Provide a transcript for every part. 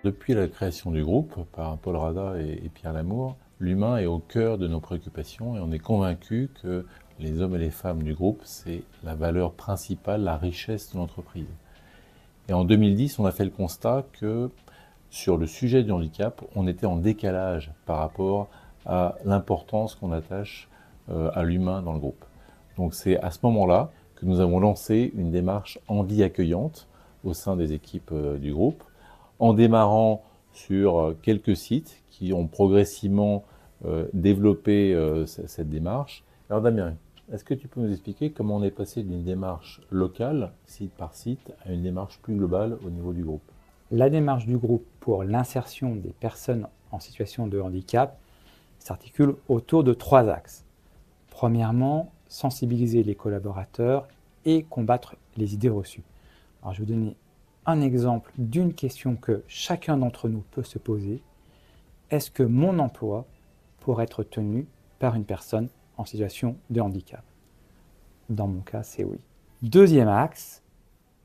Depuis la création du groupe par Paul Rada et Pierre Lamour, l'humain est au cœur de nos préoccupations et on est convaincu que les hommes et les femmes du groupe, c'est la valeur principale, la richesse de l'entreprise. Et en 2010, on a fait le constat que sur le sujet du handicap, on était en décalage par rapport à l'importance qu'on attache à l'humain dans le groupe. Donc c'est à ce moment-là que nous avons lancé une démarche handi accueillante au sein des équipes du groupe, en démarrant sur quelques sites qui ont progressivement développé cette démarche. Alors Damien, est-ce que tu peux nous expliquer comment on est passé d'une démarche locale, site par site, à une démarche plus globale au niveau du groupe? La démarche du groupe pour l'insertion des personnes en situation de handicap s'articule autour de 3 axes. Premièrement, sensibiliser les collaborateurs et combattre les idées reçues. Alors, je vais vous donner un exemple d'une question que chacun d'entre nous peut se poser. Est-ce que mon emploi pourrait être tenu par une personne en situation de handicap? Dans mon cas, c'est oui. Deuxième axe,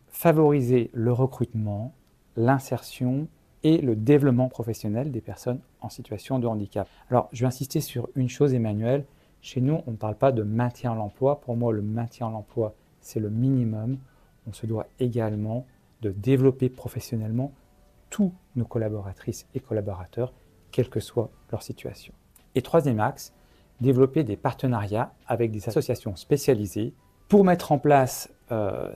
favoriser le recrutement, l'insertion et le développement professionnel des personnes en situation de handicap. Alors, je vais insister sur une chose, Emmanuel. Chez nous, on ne parle pas de maintien à l'emploi. Pour moi, le maintien à l'emploi, c'est le minimum. On se doit également de développer professionnellement tous nos collaboratrices et collaborateurs, quelle que soit leur situation. Et troisième axe, développer des partenariats avec des associations spécialisées. Pour mettre en place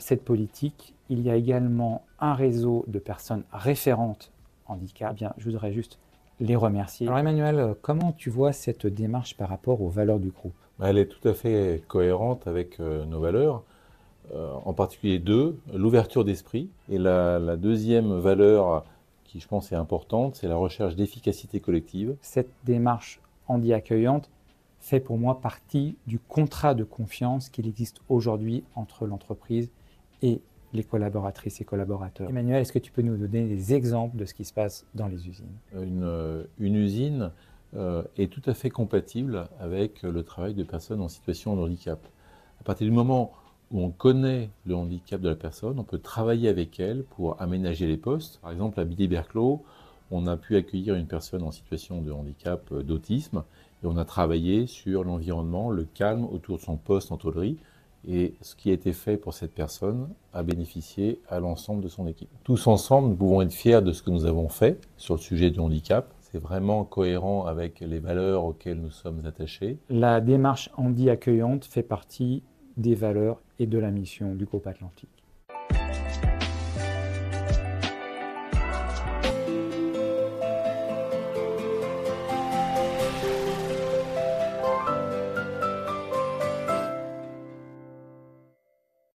cette politique, il y a également un réseau de personnes référentes handicap. Eh bien, je voudrais juste les remercier. Alors Emmanuel, comment tu vois cette démarche par rapport aux valeurs du groupe? Elle est tout à fait cohérente avec nos valeurs, en particulier deux, l'ouverture d'esprit. Et la deuxième valeur qui, je pense, est importante, c'est la recherche d'efficacité collective. Cette démarche handi accueillante fait pour moi partie du contrat de confiance qu'il existe aujourd'hui entre l'entreprise et les collaboratrices et collaborateurs. Emmanuel, est-ce que tu peux nous donner des exemples de ce qui se passe dans les usines? Une usine est tout à fait compatible avec le travail de personnes en situation de handicap. À partir du moment où on connaît le handicap de la personne, on peut travailler avec elle pour aménager les postes. Par exemple, à Billy-Berclos, on a pu accueillir une personne en situation de handicap d'autisme et on a travaillé sur l'environnement, le calme autour de son poste en tôlerie. Et ce qui a été fait pour cette personne a bénéficié à l'ensemble de son équipe. Tous ensemble, nous pouvons être fiers de ce que nous avons fait sur le sujet du handicap. C'est vraiment cohérent avec les valeurs auxquelles nous sommes attachés. La démarche handi accueillante fait partie des valeurs et de la mission du groupe Atlantique.